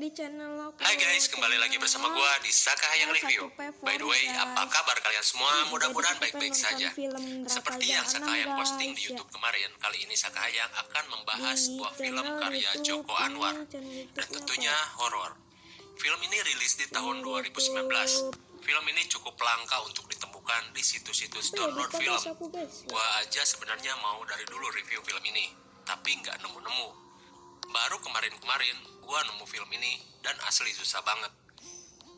di channel Loko. Hai guys, kembali lagi bersama gua di Sakahayang Review. By the way, apa kabar kalian semua? Mudah-mudahan baik-baik saja. Seperti yang Sakahayang posting di YouTube kemarin, kali ini Sakahayang akan membahas sebuah film karya Joko Anwar dan tentunya horor. Film ini rilis di tahun 2019. Film ini cukup langka untuk ditemukan di situs-situs download film. Gua aja sebenarnya mau dari dulu review film ini, tapi nggak nemu-nemu. Baru kemarin-kemarin gua nemu film ini dan asli susah banget.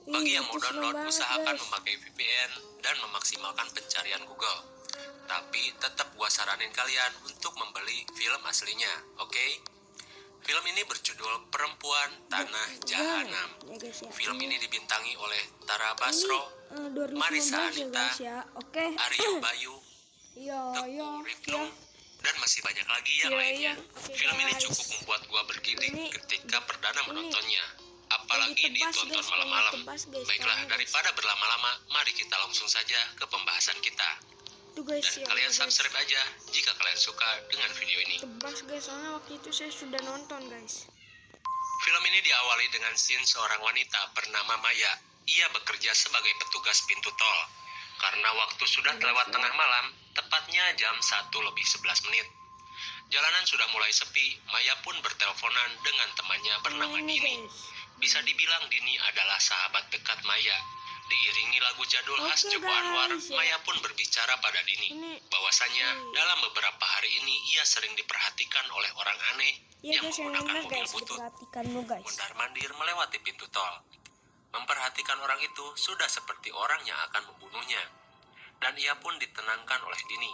Bagi yang mau download, usahakan memakai VPN dan memaksimalkan pencarian Google. Tapi tetap gua saranin kalian untuk membeli film aslinya, oke? Film ini berjudul Perempuan Tanah Jahanam. Film ini dibintangi oleh Tara Basro, Marissa Anita, Aryo Bayu, Teguh Rifnung, dan masih banyak lagi yang lainnya. Film ini cukup membuat gua bergidik ketika perdana menontonnya, apalagi ditonton malam-malam. Baiklah, daripada berlama-lama, mari kita langsung saja ke pembahasan kita. Dan kalian subscribe aja jika kalian suka dengan video ini. Tebas guys, soalnya waktu itu saya sudah nonton guys. Film ini diawali dengan scene seorang wanita bernama Maya. Ia bekerja sebagai petugas pintu tol. Karena waktu sudah lewat tengah malam, tepatnya jam 1:11. Jalanan sudah mulai sepi, Maya pun berteleponan dengan temannya bernama Dini. Bisa dibilang Dini adalah sahabat dekat Maya. Diiringi lagu jadul khas Joko Anwar, Maya pun berbicara pada Dini bahwasanya dalam beberapa hari ini ia sering diperhatikan oleh orang aneh yang menggunakan mobil butut, mondar-mandir melewati pintu tol. Memperhatikan orang itu sudah seperti orang yang akan membunuhnya. Dan ia pun ditenangkan oleh Dini,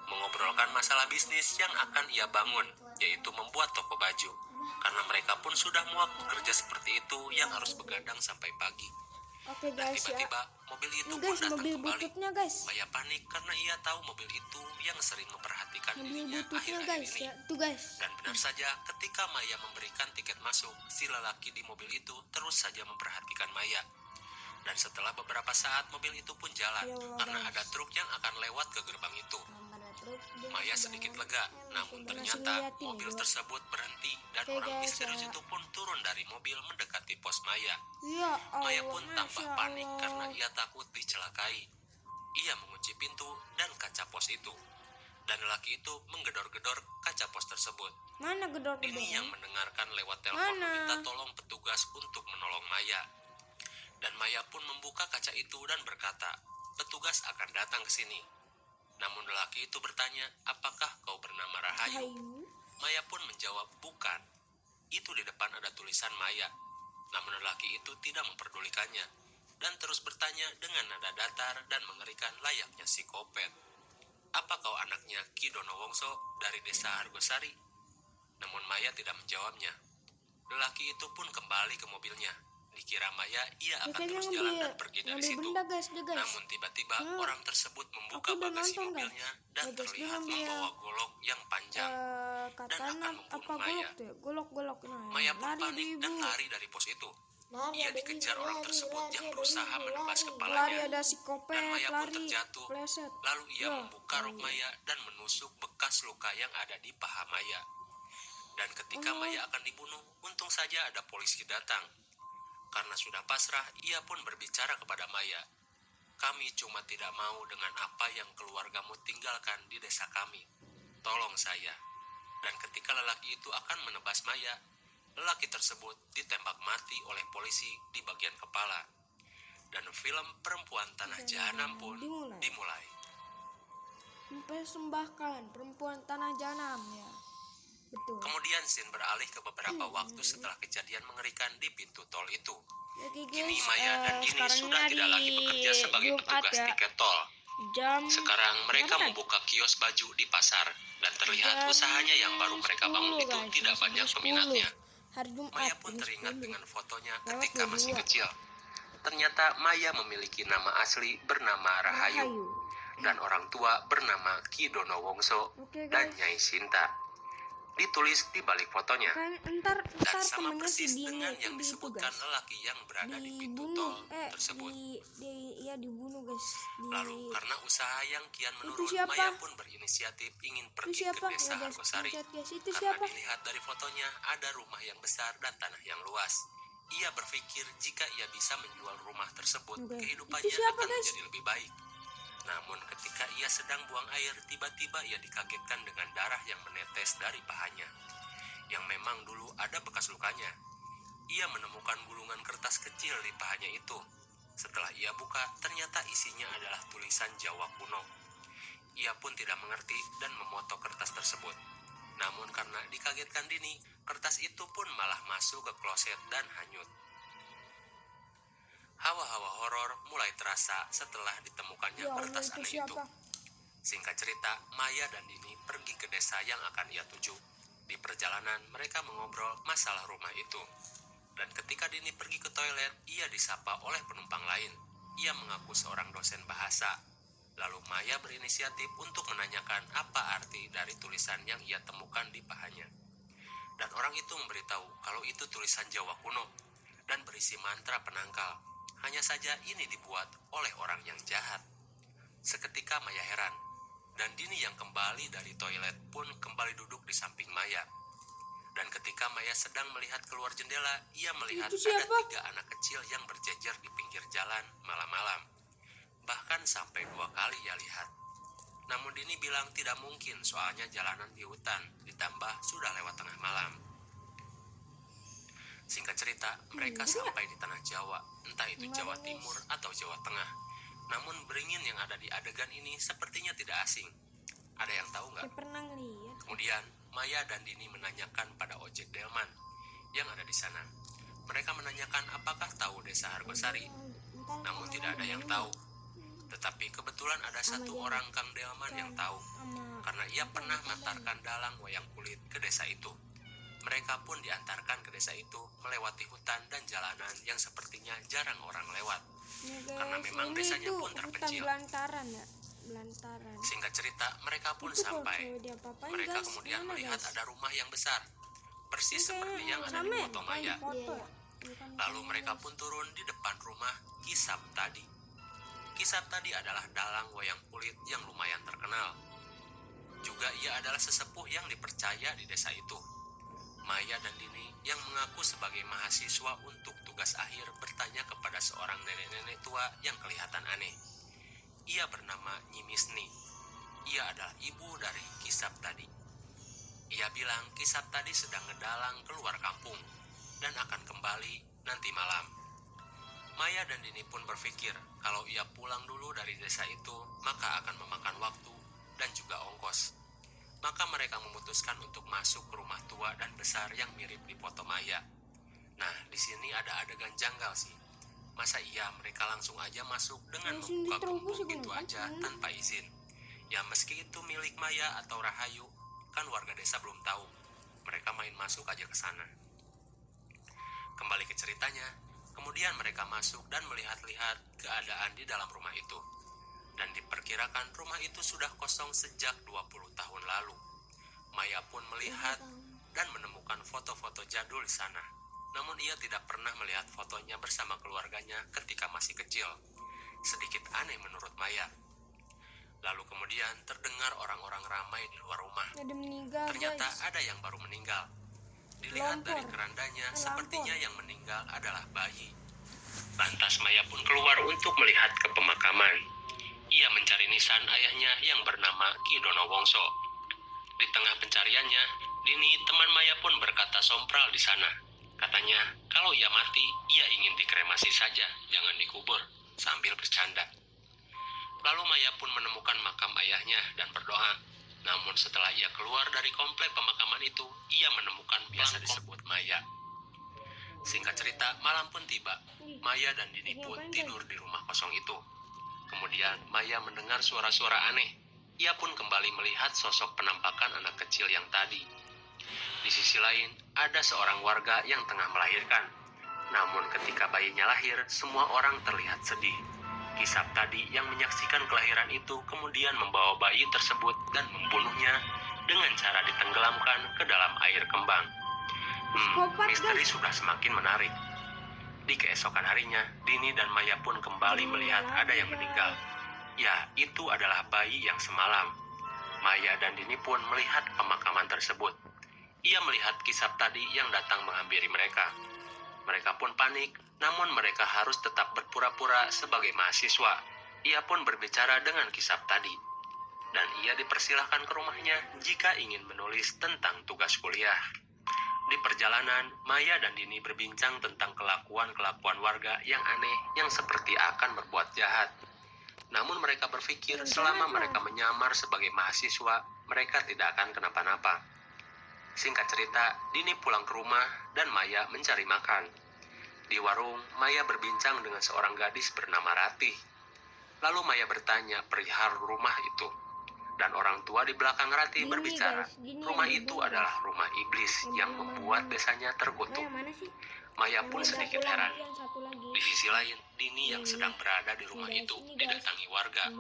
mengobrolkan masalah bisnis yang akan ia bangun, yaitu membuat toko baju. Karena mereka pun sudah muak bekerja seperti itu yang harus begadang sampai pagi. Oke Dan guys, tiba-tiba mobil itu pun guys, datang mobil kembali. bututnya guys. Maya panik karena ia tahu mobil itu yang sering memperhatikan dirinya Bututnya akhir-akhir guys ini. ya, tuh guys. Dan benar saja, ketika Maya memberikan tiket masuk, si lelaki di mobil itu terus saja memperhatikan Maya. Dan setelah beberapa saat, mobil itu pun jalan karena ada truk yang akan lewat ke gerbang itu. Maya sedikit lega, namun ternyata mobil tersebut berhenti dan orang misterius itu pun turun dari mobil mendekati pos Maya. Maya pun tampak panik karena ia takut dicelakai. Ia mengunci pintu dan kaca pos itu. Dan lelaki itu menggedor-gedor kaca pos tersebut. Mana gedor-gedor? Ini yang mendengarkan lewat telepon meminta tolong petugas untuk menolong Maya. Dan Maya pun membuka kaca itu dan berkata, petugas akan datang ke sini. Namun lelaki itu bertanya, apakah kau bernama Rahayu? Maya pun menjawab, bukan. Itu di depan ada tulisan Maya. Namun lelaki itu tidak memperdulikannya. Dan terus bertanya dengan nada datar dan mengerikan layaknya psikopat. Apa kau anaknya Ki Dono Wongso dari desa Argosari? Namun Maya tidak menjawabnya. Lelaki itu pun kembali ke mobilnya. Dikira Maya ia akan terus jalan dan pergi dari situ. Namun tiba-tiba orang tersebut membuka bagasi mobilnya dan terlihat membawa golok yang panjang dan akan membunuh Maya. Maya pun panik dan lari dari pos itu. Ia dikejar orang tersebut yang berusaha menebas kepalanya. Dan Maya pun terjatuh. Lalu ia membuka rok Maya dan menusuk bekas luka yang ada di paha Maya. Dan ketika Maya akan dibunuh, untung saja ada polisi datang. Karena sudah pasrah, ia pun berbicara kepada Maya. Kami cuma tidak mau dengan apa yang keluargamu tinggalkan di desa kami. Tolong saya. Dan ketika lelaki itu akan menebas Maya, lelaki tersebut ditembak mati oleh polisi di bagian kepala. Dan film Perempuan Tanah Jahanam pun dimulai. Mempersembahkan Perempuan Tanah Jahanam ya. Betul. Kemudian scene beralih ke beberapa waktu setelah kejadian mengerikan di pintu tol itu. Kini Maya dan Dini sudah tidak lagi bekerja sebagai petugas tiket tol. Sekarang mereka membuka kios baju di pasar dan terlihat usahanya yang baru mereka bangun itu tidak banyak peminatnya. Maya pun teringat dengan fotonya ketika masih kecil. Ternyata Maya memiliki nama asli bernama Rahayu dan orang tua bernama Ki Dono Wongso dan Nyai Sinta. Ditulis di balik fotonya. Dan sama persis dengan yang disebutkan lelaki yang berada di pintu tol tersebut. Ia dibunuh guys. Lalu karena usaha yang kian menurun, Maya pun berinisiatif ingin pergi ke desa Argosari. Karena dilihat dari fotonya ada rumah yang besar dan tanah yang luas. Ia berpikir jika ia bisa menjual rumah tersebut, Oke. kehidupannya Itu siapa, akan guys? menjadi lebih baik. Namun ketika ia sedang buang air, tiba-tiba ia dikagetkan dengan darah yang menetes dari pahanya, yang memang dulu ada bekas lukanya. Ia menemukan gulungan kertas kecil di pahanya itu. Setelah ia buka, ternyata isinya adalah tulisan Jawa kuno. Ia pun tidak mengerti dan memotong kertas tersebut. Namun karena dikagetkan Dini, kertas itu pun malah masuk ke kloset dan hanyut. Hawa-hawa horor mulai terasa setelah ditemukannya Ya Allah, kertas itu aneh itu. siapa? Singkat cerita, Maya dan Dini pergi ke desa yang akan ia tuju. Di perjalanan, mereka mengobrol masalah rumah itu. Dan ketika Dini pergi ke toilet, ia disapa oleh penumpang lain. Ia mengaku seorang dosen bahasa. Lalu Maya berinisiatif untuk menanyakan apa arti dari tulisan yang ia temukan di pahanya. Dan orang itu memberitahu kalau itu tulisan Jawa kuno dan berisi mantra penangkal. Hanya saja ini dibuat oleh orang yang jahat. Seketika Maya heran, dan Dini yang kembali dari toilet pun kembali duduk di samping Maya. Dan ketika Maya sedang melihat keluar jendela, ia melihat Itu ada siapa? 3 anak kecil yang berjejer di pinggir jalan malam-malam. Bahkan sampai 2 kali ia lihat. Namun Dini bilang tidak mungkin, soalnya jalanan di hutan, ditambah sudah lewat tengah malam. Singkat cerita, mereka sampai di tanah Jawa, entah itu Jawa Timur atau Jawa Tengah. Namun beringin yang ada di adegan ini sepertinya tidak asing. Ada yang tahu nggak? Saya pernah ngeliat. Kemudian, Maya dan Dini menanyakan pada ojek delman yang ada di sana. Mereka menanyakan apakah tahu desa Hargosari, namun tidak ada yang tahu. Tetapi kebetulan ada satu orang Kang Delman yang tahu, karena ia pernah mengantarkan dalang wayang kulit ke desa itu. Mereka pun diantarkan ke desa itu melewati hutan dan jalanan yang sepertinya jarang orang lewat. Karena memang desanya pun terpencil. Belantaran ya, belantaran. Singkat cerita, mereka pun Itu kalau sampai. cewek diapa-apain, Mereka guys, kemudian gimana, melihat guys? ada rumah yang besar, persis seperti yang ada di Sama ya? foto Maya. Foto. Lalu mereka pun turun di depan rumah Kisap tadi. Kisap tadi adalah dalang wayang kulit yang lumayan terkenal. Juga ia adalah sesepuh yang dipercaya di desa itu. Maya dan Dini yang mengaku sebagai mahasiswa untuk tugas akhir bertanya kepada seorang nenek-nenek tua yang kelihatan aneh. Ia bernama Nyi Misni. Ia adalah ibu dari Kisap tadi. Ia bilang Kisap tadi sedang ngedalang keluar kampung dan akan kembali nanti malam. Maya dan Dini pun berpikir kalau ia pulang dulu dari desa itu maka akan memakan waktu dan juga ongkos. Maka mereka memutuskan untuk masuk ke rumah tua dan besar yang mirip di foto Maya. Nah, di sini ada adegan janggal sih. Masa iya mereka langsung aja masuk dengan Langsung membuka diterobos gembok ya, itu kan? aja tanpa izin. Ya meski itu milik Maya atau Rahayu, kan warga desa belum tahu. Mereka main masuk aja ke sana. Kembali ke ceritanya, kemudian mereka masuk dan melihat-lihat keadaan di dalam rumah itu. Dan diperkirakan rumah itu sudah kosong sejak 20 tahun lalu. Maya pun melihat dan menemukan foto-foto jadul di sana. Namun ia tidak pernah melihat fotonya bersama keluarganya ketika masih kecil. Sedikit aneh menurut Maya. Lalu kemudian terdengar orang-orang ramai di luar rumah. Ada meninggal, Ternyata guys. ada yang baru meninggal. Dilihat dari kerandanya, sepertinya yang meninggal adalah bayi. Lantas Maya pun keluar untuk melihat ke pemakaman. Ia mencari nisan ayahnya yang bernama Ki Donowongso. Di tengah pencariannya, Dini, teman Maya pun berkata sompral di sana. Katanya, kalau ia mati, ia ingin dikremasi saja, jangan dikubur, sambil bercanda. Lalu Maya pun menemukan makam ayahnya dan berdoa. Namun setelah ia keluar dari komplek pemakaman itu, ia menemukan biasa disebut Maya. Singkat cerita, malam pun tiba. Maya dan Dini pun tidur di rumah kosong itu. Kemudian Maya mendengar suara-suara aneh. Ia pun kembali melihat sosok penampakan anak kecil yang tadi. Di sisi lain, ada seorang warga yang tengah melahirkan. Namun ketika bayinya lahir, semua orang terlihat sedih. Kisap tadi yang menyaksikan kelahiran itu kemudian membawa bayi tersebut dan membunuhnya dengan cara ditenggelamkan ke dalam air kembang. Misteri sudah semakin menarik. Di keesokan harinya, Dini dan Maya pun kembali melihat ada yang meninggal. Ya, itu adalah bayi yang semalam. Maya dan Dini pun melihat pemakaman tersebut. Ia melihat Kisap tadi yang datang menghampiri mereka. Mereka pun panik, namun mereka harus tetap berpura-pura sebagai mahasiswa. Ia pun berbicara dengan Kisap tadi, dan ia dipersilahkan ke rumahnya jika ingin menulis tentang tugas kuliah. Di perjalanan, Maya dan Dini berbincang tentang kelakuan-kelakuan warga yang aneh yang seperti akan berbuat jahat. Namun mereka berpikir selama mereka menyamar sebagai mahasiswa, mereka tidak akan kenapa-napa. Singkat cerita, Dini pulang ke rumah dan Maya mencari makan. Di warung, Maya berbincang dengan seorang gadis bernama Ratih. Lalu Maya bertanya perihal rumah itu. Dan orang tua di belakang Ratih berbicara, rumah itu adalah rumah iblis yang membuat desanya terkutuk. Maya pun sedikit heran. Di sisi lain, Dini yang sedang berada di rumah itu didatangi warga.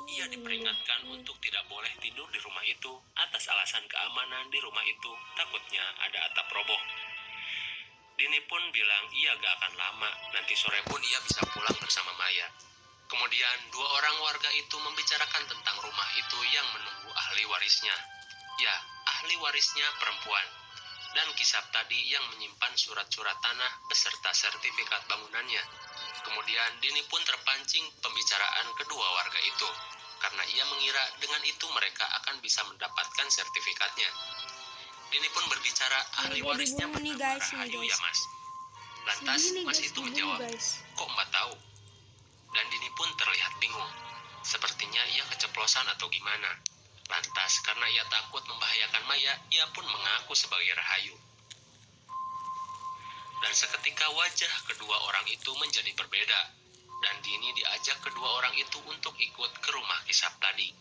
Ia diperingatkan untuk tidak boleh tidur di rumah itu atas alasan keamanan di rumah itu, takutnya ada atap roboh. Dini pun bilang ia gak akan lama, nanti sore pun ia bisa pulang bersama Maya. Kemudian dua orang warga itu membicarakan tentang rumah itu yang menunggu ahli warisnya. Ya, ahli warisnya perempuan. Dan Kisap tadi yang menyimpan surat-surat tanah beserta sertifikat bangunannya. Kemudian Dini pun terpancing pembicaraan kedua warga itu, karena ia mengira dengan itu mereka akan bisa mendapatkan sertifikatnya. Dini pun berbicara, ahli warisnya bernama Rahayu ya mas. Lantas mas itu menjawab, kok mbak tahu? Dan Dini pun terlihat bingung. Sepertinya ia keceplosan atau gimana. Lantas karena ia takut membahayakan Maya, ia pun mengaku sebagai Rahayu. Dan seketika wajah kedua orang itu menjadi berbeda. Dan Dini diajak kedua orang itu untuk ikut ke rumah Kisap tadi.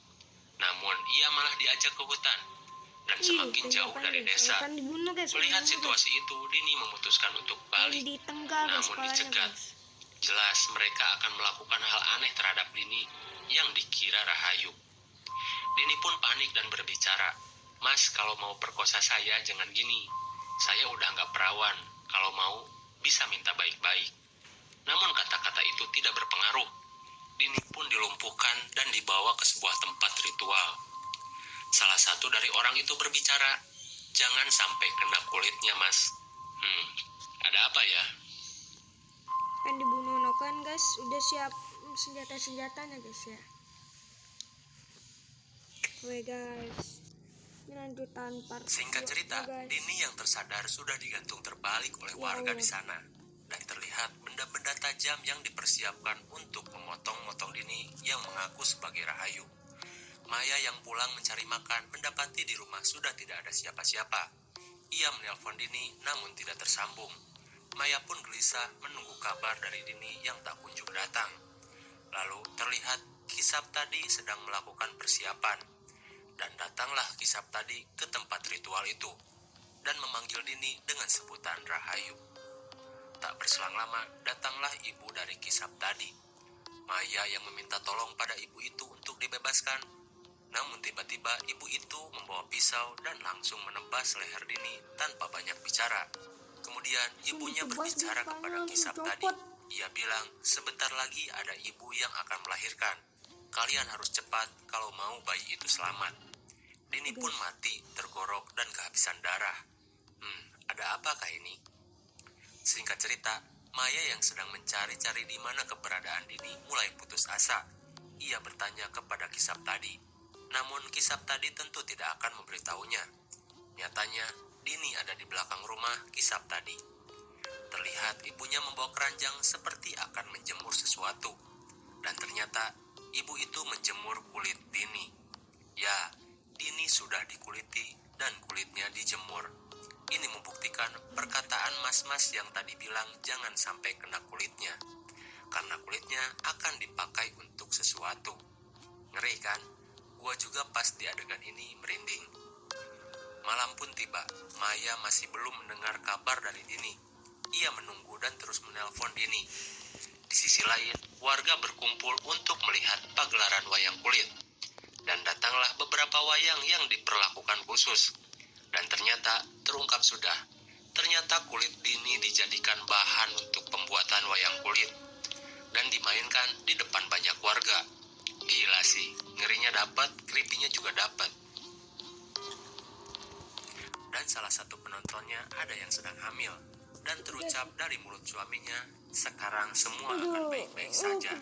Namun ia malah diajak ke hutan. Dan semakin jauh dari desa. Melihat situasi itu, Dini memutuskan untuk balik. Namun dicegat. Jelas mereka akan melakukan hal aneh terhadap Dini yang dikira Rahayu. Dini pun panik dan berbicara, mas kalau mau perkosa saya jangan gini. Saya udah gak perawan, kalau mau bisa minta baik-baik. Namun kata-kata itu tidak berpengaruh. Dini pun dilumpuhkan dan dibawa ke sebuah tempat ritual. Salah satu dari orang itu berbicara, jangan sampai kena kulitnya mas. Ada apa ya? Kan dibunuh kan guys, udah siap senjata-senjatanya guys ya. Oke guys, ini lanjutan part. Singkat cerita, Dini yang tersadar sudah digantung terbalik oleh warga di sana. Dan terlihat benda-benda tajam yang dipersiapkan untuk memotong-motong Dini yang mengaku sebagai Rahayu. Maya yang pulang mencari makan mendapati di rumah sudah tidak ada siapa-siapa. Ia menelpon Dini namun tidak tersambung. Maya pun gelisah menunggu kabar dari Dini yang tak kunjung datang. Lalu terlihat Kisap tadi sedang melakukan persiapan. Dan datanglah Kisap tadi ke tempat ritual itu. Dan memanggil Dini dengan sebutan Rahayu. Tak berselang lama datanglah ibu dari Kisap tadi. Maya yang meminta tolong pada ibu itu untuk dibebaskan. Namun tiba-tiba ibu itu membawa pisau dan langsung menebas leher Dini tanpa banyak bicara. Kemudian ibunya berbicara kepada Kisap tadi. Ia bilang, sebentar lagi ada ibu yang akan melahirkan. Kalian harus cepat kalau mau bayi itu selamat. Dini pun mati, tergorok dan kehabisan darah. Ada apakah ini? Singkat cerita, Maya yang sedang mencari-cari di mana keberadaan Dini mulai putus asa. Ia bertanya kepada Kisap tadi. Namun Kisap tadi tentu tidak akan memberitahunya. Nyatanya, Dini ada di belakang rumah Kisap tadi. Terlihat ibunya membawa keranjang seperti akan menjemur sesuatu. Dan ternyata ibu itu menjemur kulit Dini. Ya, Dini sudah dikuliti dan kulitnya dijemur. Ini membuktikan perkataan mas-mas yang tadi bilang jangan sampai kena kulitnya. Karena kulitnya akan dipakai untuk sesuatu. Ngeri kan? Gua juga pas di adegan ini merinding. Malam pun tiba, Maya masih belum mendengar kabar dari Dini. Ia menunggu dan terus menelpon Dini. Di sisi lain, warga berkumpul untuk melihat pagelaran wayang kulit. Dan datanglah beberapa wayang yang diperlakukan khusus. Dan ternyata terungkap sudah. Ternyata kulit Dini dijadikan bahan untuk pembuatan wayang kulit. Dan dimainkan di depan banyak warga. Gila sih, ngerinya dapat, creepy-nya juga dapat. Dan salah satu penontonnya ada yang sedang hamil. dan terucap dari mulut suaminya, "Sekarang semua akan baik-baik saja."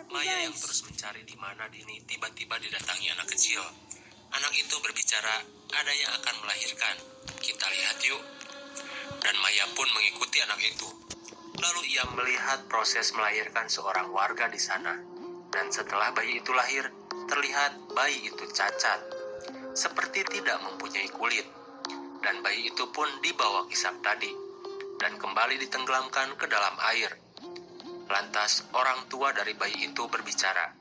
Maya yang terus mencari di mana Dini tiba-tiba didatangi anak kecil. Anak itu berbicara, "Ada yang akan melahirkan. Kita lihat yuk." Dan Maya pun mengikuti anak itu. Lalu ia melihat proses melahirkan seorang warga di sana. Dan setelah bayi itu lahir, terlihat bayi itu cacat, seperti tidak mempunyai kulit. Dan bayi itu pun dibawa Kisap tadi dan kembali ditenggelamkan ke dalam air. Lantas orang tua dari bayi itu berbicara.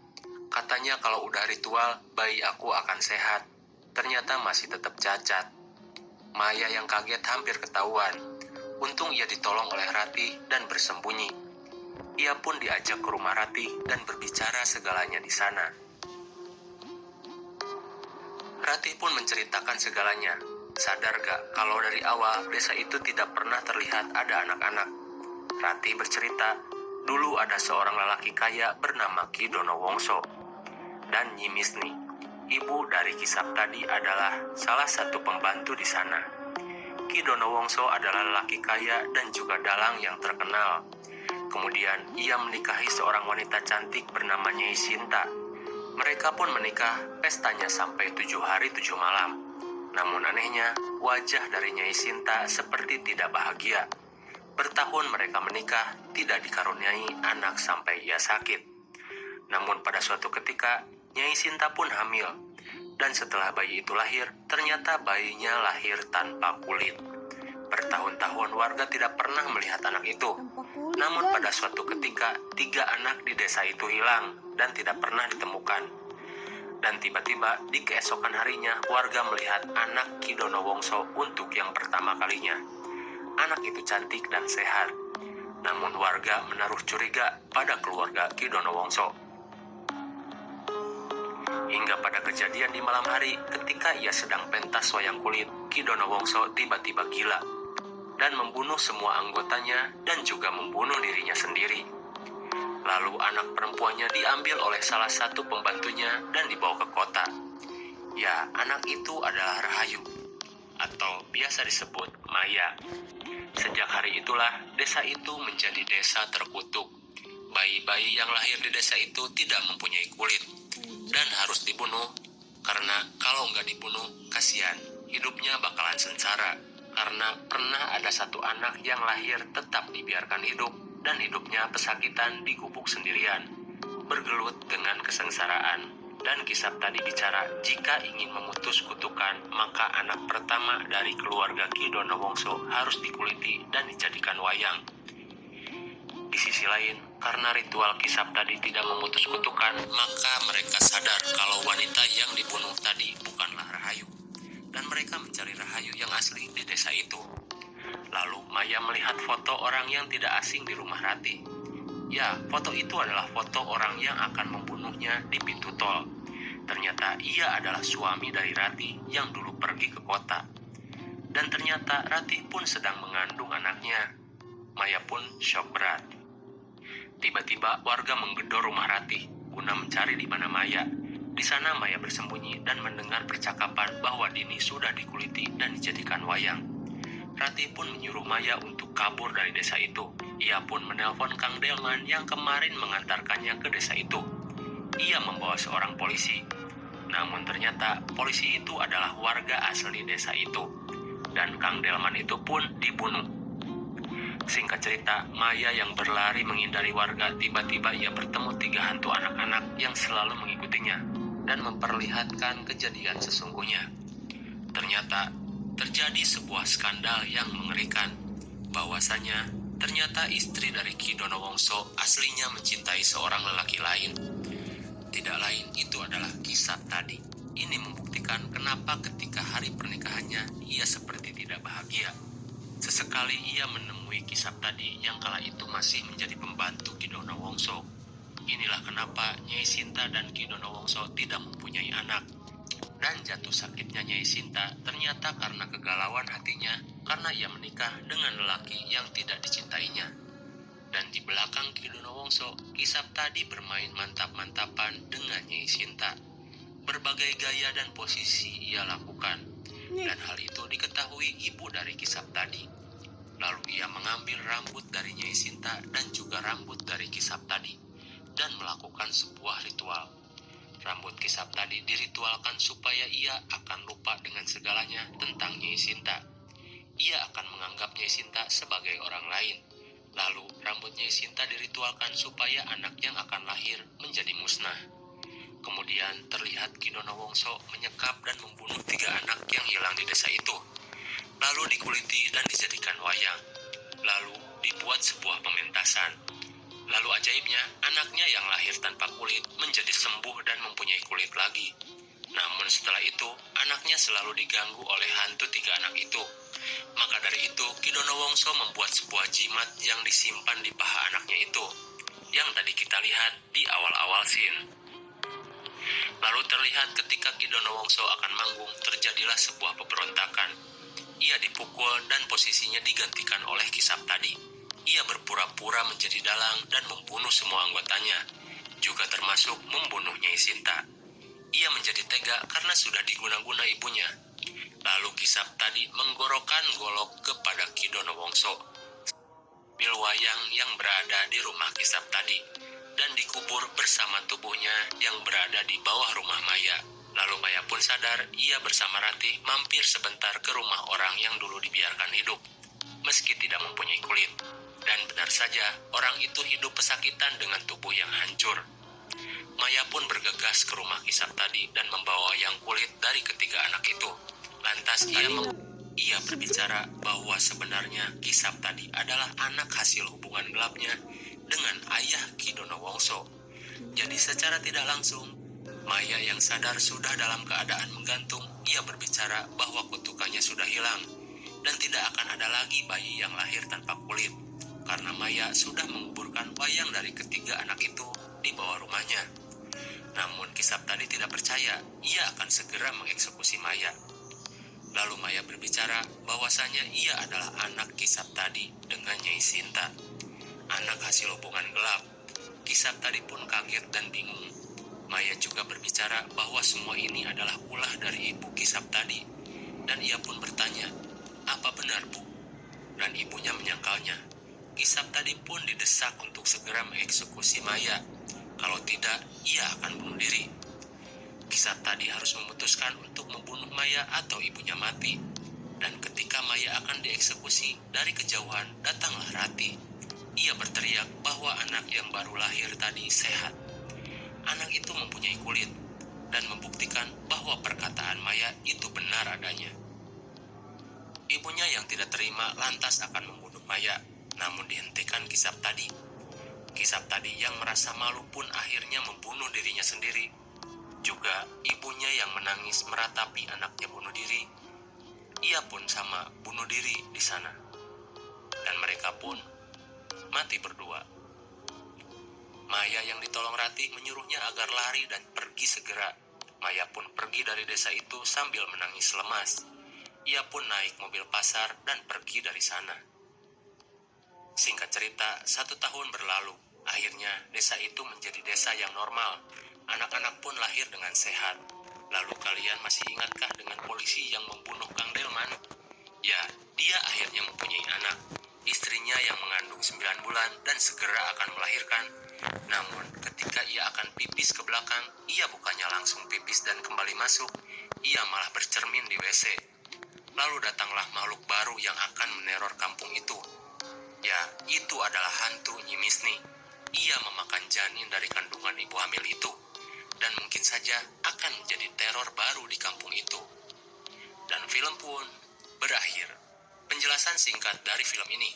Katanya kalau udah ritual, bayi aku akan sehat. Ternyata masih tetap cacat. Maya yang kaget hampir ketahuan. Untung ia ditolong oleh Ratih dan bersembunyi. Ia pun diajak ke rumah Ratih dan berbicara segalanya di sana. Ratih pun menceritakan segalanya. Sadar gak kalau dari awal desa itu tidak pernah terlihat ada anak-anak? Ratih bercerita, dulu ada seorang lelaki kaya bernama Ki Dono Wongso. Dan Nyi Misni, ibu dari Kisap tadi, adalah salah satu pembantu di sana. Ki Dono Wongso adalah lelaki kaya dan juga dalang yang terkenal. Kemudian ia menikahi seorang wanita cantik bernama Nyai Sinta. Mereka pun menikah, pestanya sampai 7 hari 7 malam. Namun anehnya, wajah dari Nyai Sinta seperti tidak bahagia. Bertahun mereka menikah, tidak dikaruniai anak sampai ia sakit. Namun pada suatu ketika, Nyai Sinta pun hamil. Dan setelah bayi itu lahir, ternyata bayinya lahir tanpa kulit. Bertahun-tahun warga tidak pernah melihat anak itu. Namun pada suatu ketika, 3 anak di desa itu hilang dan tidak pernah ditemukan. Dan tiba-tiba di keesokan harinya, warga melihat anak Ki Dono Wongso untuk yang pertama kalinya. Anak itu cantik dan sehat. Namun warga menaruh curiga pada keluarga Ki Dono Wongso. Hingga pada kejadian di malam hari, ketika ia sedang pentas wayang kulit, Ki Dono Wongso tiba-tiba gila dan membunuh semua anggotanya dan juga membunuh dirinya sendiri. Lalu anak perempuannya diambil oleh salah satu pembantunya dan dibawa ke kota. Ya, anak itu adalah Rahayu, atau biasa disebut Maya. Sejak hari itulah desa itu menjadi desa terkutuk. Bayi-bayi yang lahir di desa itu tidak mempunyai kulit dan harus dibunuh, karena kalau nggak dibunuh, kasihan, hidupnya bakalan sengsara. Karena pernah ada satu anak yang lahir tetap dibiarkan hidup, dan hidupnya pesakitan di gubuk sendirian, bergelut dengan kesengsaraan. Dan Kisap tadi bicara, jika ingin memutus kutukan, maka anak pertama dari keluarga Ki Dono Wongso harus dikuliti dan dijadikan wayang. Di sisi lain, karena ritual Kisap tadi tidak memutus kutukan, maka mereka sadar kalau wanita yang dibunuh tadi bukanlah Rahayu. Dan mereka mencari Rahayu yang asli di desa itu. Lalu Maya melihat foto orang yang tidak asing di rumah Ratih. Ya, foto itu adalah foto orang yang akan membunuhnya di pintu tol. Ternyata ia adalah suami dari Ratih yang dulu pergi ke kota. Dan ternyata Ratih pun sedang mengandung anaknya. Maya pun syok berat. Tiba-tiba warga menggedor rumah Ratih guna mencari di mana Maya. Di sana Maya bersembunyi dan mendengar percakapan bahwa Dini sudah dikuliti dan dijadikan wayang. Ratih pun menyuruh Maya untuk kabur dari desa itu. Ia pun menelpon Kang Delman yang kemarin mengantarkannya ke desa itu. Ia membawa seorang polisi. Namun ternyata polisi itu adalah warga asli desa itu. Dan Kang Delman itu pun dibunuh. Singkat cerita, Maya yang berlari menghindari warga, tiba-tiba ia bertemu 3 hantu anak-anak yang selalu mengikutinya dan memperlihatkan kejadian sesungguhnya. Ternyata terjadi sebuah skandal yang mengerikan, bahwasanya ternyata istri dari Ki Dono Wongso aslinya mencintai seorang lelaki lain. Tidak lain, itu adalah Kisap tadi. Ini membuktikan kenapa ketika hari pernikahannya ia seperti tidak bahagia. Sesekali ia menemui Kisap tadi yang kala itu masih menjadi pembantu Ki Dono Wongso. Inilah kenapa Nyai Sinta dan Ki Dono Wongso tidak mempunyai anak. Dan jatuh sakitnya Nyai Sinta ternyata karena kegalauan hatinya karena ia menikah dengan lelaki yang tidak dicintainya. Dan di belakang Ki Dono Wongso, Kisap tadi bermain mantap-mantapan dengan Nyai Sinta. Berbagai gaya dan posisi ia lakukan. Dan hal itu diketahui ibu dari Kisap tadi. Lalu ia mengambil rambut dari Nyai Sinta dan juga rambut dari Kisap tadi dan melakukan sebuah ritual. Rambut Kisap tadi diritualkan supaya ia akan lupa dengan segalanya tentang Nyai Sinta. Ia akan menganggap Nyai Sinta sebagai orang lain. Lalu rambut Nyai Sinta diritualkan supaya anak yang akan lahir menjadi musnah. Kemudian terlihat Kidono Wongso menyekap dan membunuh 3 anak yang hilang di desa itu. Lalu dikuliti dan dijadikan wayang. Lalu dibuat sebuah pementasan. Lalu ajaibnya, anaknya yang lahir tanpa kulit menjadi sembuh dan mempunyai kulit lagi. Namun setelah itu, anaknya selalu diganggu oleh hantu 3 anak itu. Maka dari itu, Kidono Wongso membuat sebuah jimat yang disimpan di paha anaknya itu, yang tadi kita lihat di awal-awal scene. Lalu terlihat ketika Kidono Wongso akan manggung, terjadilah sebuah pemberontakan. Ia dipukul dan posisinya digantikan oleh Kisap tadi. Ia berpura-pura menjadi dalang dan membunuh semua anggotanya, juga termasuk membunuh Nyai Sinta. Ia menjadi tega karena sudah diguna-guna ibunya. Lalu Kisap tadi menggorokkan golok kepada Kidono Wongso, bil wayang yang berada di rumah Kisap tadi, dan dikubur bersama tubuhnya yang berada di bawah rumah Maya. Lalu Maya pun sadar, ia bersama Ratih mampir sebentar ke rumah orang yang dulu dibiarkan hidup, meski tidak mempunyai kulit. Dan benar saja, orang itu hidup pesakitan dengan tubuh yang hancur. Maya pun bergegas ke rumah Kisap tadi dan membawa wayang kulit dari ketiga anak itu. Lantas ia berbicara bahwa sebenarnya Kisap tadi adalah anak hasil hubungan gelapnya dengan ayah Kidono Wongso. Jadi secara tidak langsung, Maya yang sadar sudah dalam keadaan menggantung, ia berbicara bahwa kutukannya sudah hilang dan tidak akan ada lagi bayi yang lahir tanpa kulit, karena Maya sudah menguburkan wayang dari ketiga anak itu di bawah rumahnya. Namun Kisap tadi tidak percaya, ia akan segera mengeksekusi Maya. Lalu Maya berbicara bahwasanya ia adalah anak Kisap tadi dengan Nyai Sinta, anak hasil hubungan gelap. Kisap tadi pun kaget dan bingung. Maya juga berbicara bahwa semua ini adalah ulah dari ibu Kisap tadi, dan ia pun bertanya, "Apa benar, Bu?" Dan ibunya menyangkalnya. Kisap tadi pun didesak untuk segera mengeksekusi Maya. Kalau tidak, ia akan bunuh diri. Kisap tadi harus memutuskan untuk membunuh Maya atau ibunya mati. Dan ketika Maya akan dieksekusi, dari kejauhan datanglah Ratih. Ia berteriak bahwa anak yang baru lahir tadi sehat. Anak itu mempunyai kulit dan membuktikan bahwa perkataan Maya itu benar adanya. Ibunya yang tidak terima lantas akan membunuh Maya, namun dihentikan Kisap tadi. Kisap tadi yang merasa malu pun akhirnya membunuh dirinya sendiri. Juga ibunya yang menangis meratapi anaknya bunuh diri, ia pun sama bunuh diri di sana. Dan mereka pun mati berdua. Maya yang ditolong Ratih menyuruhnya agar lari dan pergi segera. Maya pun pergi dari desa itu sambil menangis lemas. Ia pun naik mobil pasar dan pergi dari sana. Singkat cerita, 1 tahun berlalu. Akhirnya desa itu menjadi desa yang normal. Anak-anak pun lahir dengan sehat. Lalu kalian masih ingatkah dengan polisi yang membunuh Kang Delman? Ya, dia akhirnya mempunyai anak. Istrinya yang mengandung 9 bulan dan segera akan melahirkan. Namun ketika ia akan pipis ke belakang, ia bukannya langsung pipis dan kembali masuk. Ia malah bercermin di WC. Lalu datanglah makhluk baru yang akan meneror kampung itu. Ya, itu adalah hantu Nyi Misni. Ia memakan janin dari kandungan ibu hamil itu. Dan mungkin saja akan menjadi teror baru di kampung itu. Dan film pun berakhir. Penjelasan singkat dari film ini.